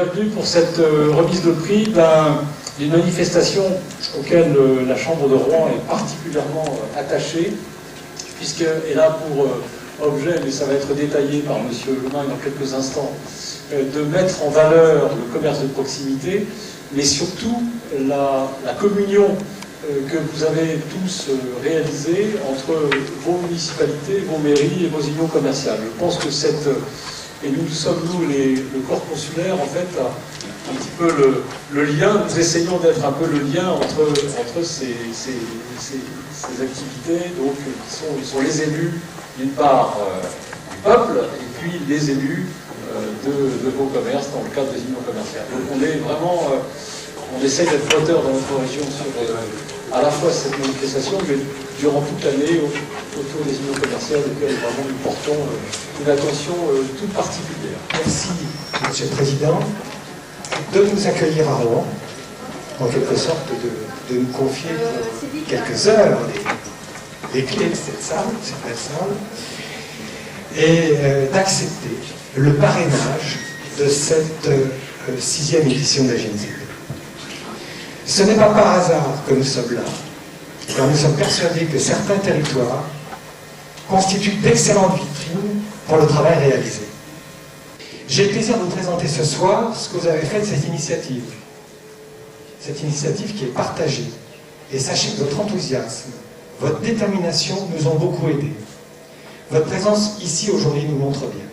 bienvenue pour cette remise de prix d'une manifestation auquel la Chambre de Rouen est particulièrement attachée, puisqu'elle a pour objet, mais ça va être détaillé par M. Lemain dans quelques instants, de mettre en valeur le commerce de proximité, mais surtout la communion que vous avez tous réalisée entre vos municipalités, vos mairies et vos unions commerciales. Je pense que et nous sommes, le corps consulaire, en fait, un petit peu le lien, nous essayons d'être un peu le lien entre ces activités, donc, qui sont les élus, d'une part, du peuple, et puis les élus de vos commerces, dans le cadre des unions commerciales. Donc on est vraiment, on essaie d'être moteur dans notre région sur à la fois cette manifestation, mais durant toute l'année, autour des unions commerciales, auxquelles vraiment nous portons une attention toute particulière. Merci, Monsieur le Président, de nous accueillir à Rouen, en quelque sorte de nous confier pour quelques heures les clés de cette belle salle, et d'accepter le parrainage de cette 6e édition de la GNCP. Ce n'est pas par hasard que nous sommes là, car nous sommes persuadés que certains territoires constituent d'excellentes vitrines pour le travail réalisé. J'ai le plaisir de vous présenter ce soir ce que vous avez fait de cette initiative qui est partagée. Et sachez que votre enthousiasme, votre détermination nous ont beaucoup aidés. Votre présence ici aujourd'hui nous montre bien.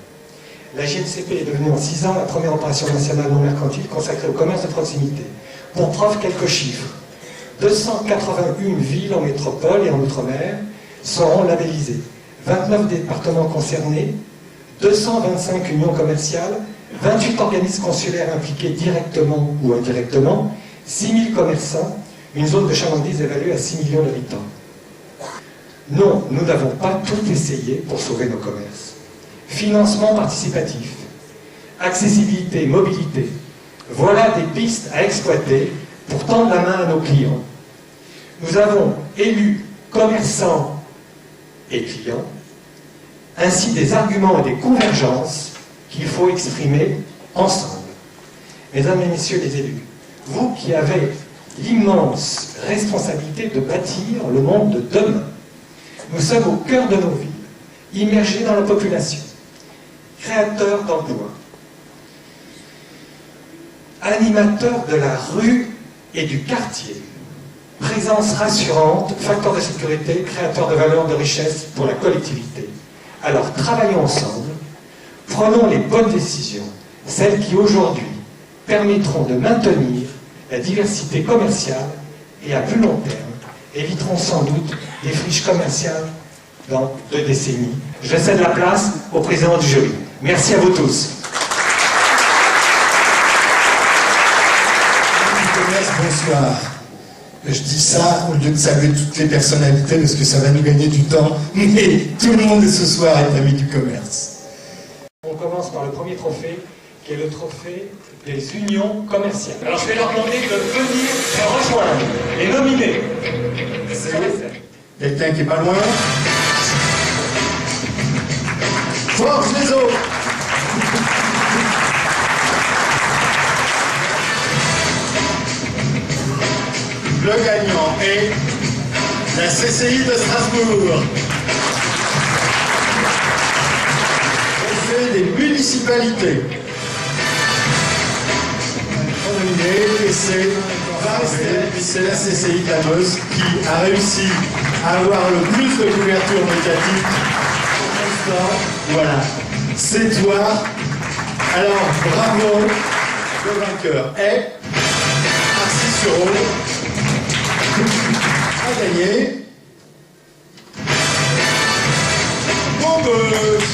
La GNCP est devenue en 6 ans la première opération nationale non mercantile consacrée au commerce de proximité. Pour preuve, quelques chiffres. 281 villes en métropole et en outre-mer seront labellisées. 29 départements concernés, 225 unions commerciales, 28 organismes consulaires impliqués directement ou indirectement, 6 000 commerçants, une zone de chalandise évaluée à 6 millions d'habitants. Non, nous n'avons pas tout essayé pour sauver nos commerces. Financement participatif, accessibilité, mobilité, voilà des pistes à exploiter pour tendre la main à nos clients. Nous avons élus, commerçants et clients, ainsi des arguments et des convergences qu'il faut exprimer ensemble. Mesdames et messieurs les élus, vous qui avez l'immense responsabilité de bâtir le monde de demain, nous sommes au cœur de nos villes, immergés dans la population, créateurs d'emplois, animateurs de la rue et du quartier, présence rassurante, facteur de sécurité, créateur de valeur, de richesse pour la collectivité. Alors travaillons ensemble, prenons les bonnes décisions, celles qui aujourd'hui permettront de maintenir la diversité commerciale et à plus long terme éviteront sans doute des friches commerciales dans 2 décennies. Je cède la place au président du jury. Merci à vous tous. Bonsoir. Je dis ça au lieu de saluer toutes les personnalités parce que ça va nous gagner du temps, mais tout le monde ce soir est ami du commerce. On commence par le premier trophée, qui est le trophée des unions commerciales. Alors je vais leur demander de venir me rejoindre, les nominer. Quelqu'un qui est pas loin? Force les autres! Le gagnant est la CCI de Strasbourg. Trophée des municipalités. Et c'est la CCI de la Meuse qui a réussi à avoir le plus de couverture médiatique. Voilà, c'est toi. Alors, bravo. Le vainqueur est Arcis-sur-Aube. A gagné. Bombeuse.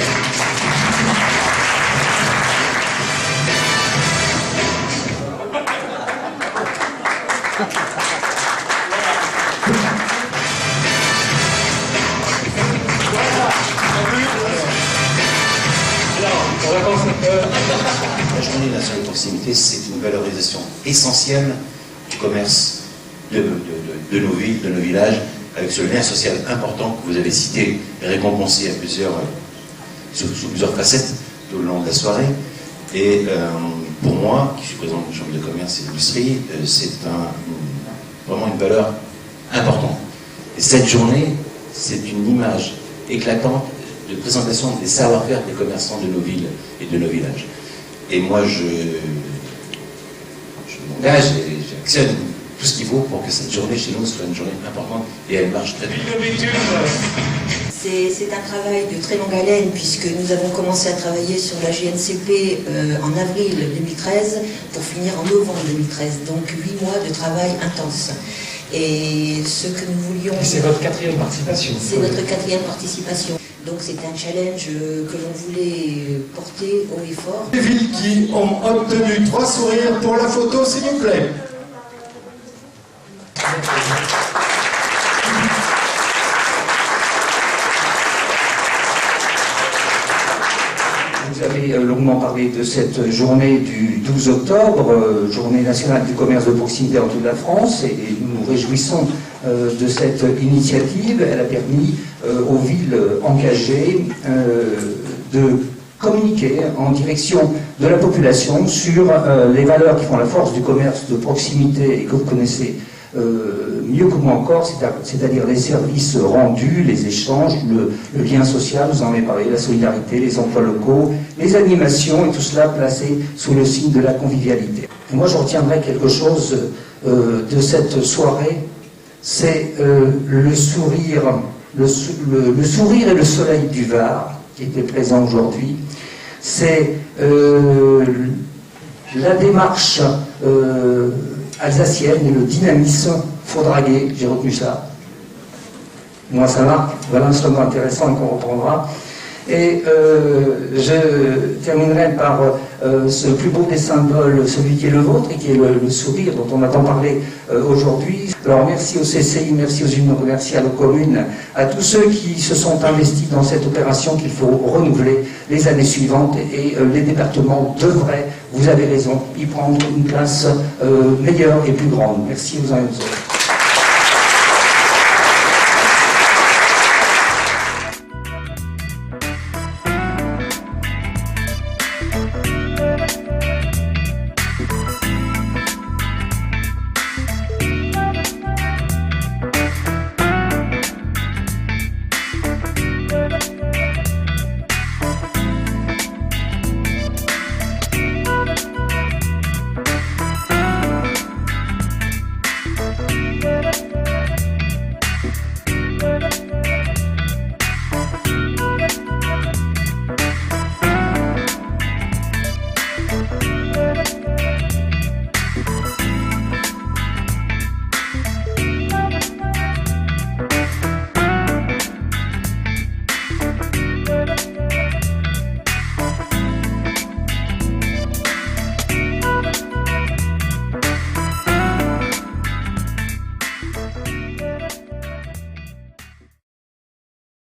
La journée nationale de proximité, c'est une valorisation essentielle du commerce de nos villes, de nos villages, avec ce lien social important que vous avez cité et récompensé sous plusieurs facettes tout le long de la soirée. Et pour moi, qui suis président de la Chambre de commerce et d'industrie, c'est vraiment une valeur importante. Et cette journée, c'est une image éclatante de présentation des savoir-faire des commerçants de nos villes et de nos villages. Et moi, je m'engage et j'actionne tout ce qu'il faut pour que cette journée chez nous soit une journée importante et elle marche très bien. C'est un travail de très longue haleine puisque nous avons commencé à travailler sur la GNCP en avril 2013 pour finir en novembre 2013. Donc 8 mois de travail intense. Et ce que nous voulions... Et c'est votre 4e participation. C'est notre 4e participation. Donc c'est un challenge que l'on voulait porter haut et fort. Les villes qui ont obtenu 3 sourires pour la photo, s'il vous plaît. Vous avez longuement parlé de cette journée du 12 octobre, journée nationale du commerce de proximité en toute la France, et nous nous réjouissons de cette initiative. Elle a permis aux villes engagées de communiquer en direction de la population sur les valeurs qui font la force du commerce de proximité et que vous connaissez mieux que moi encore, c'est-à-dire les services rendus, les échanges, le lien social, vous en avez parlé, la solidarité, les emplois locaux, les animations, et tout cela placé sous le signe de la convivialité. Et moi, je retiendrai quelque chose de cette soirée, c'est le sourire et le soleil du Var, qui était présent aujourd'hui. C'est la démarche alsacienne et le dynamisme faudragué, j'ai retenu ça. Moi, ça marque, voilà un slogan intéressant et qu'on reprendra. Et je terminerai par ce plus beau des symboles, celui qui est le vôtre et qui est le sourire dont on a tant parlé aujourd'hui. Alors merci au CCI, merci aux unions commerciales, aux communes, à tous ceux qui se sont investis dans cette opération qu'il faut renouveler les années suivantes et les départements devraient, vous avez raison, y prendre une place meilleure et plus grande. Merci aux uns et aux autres.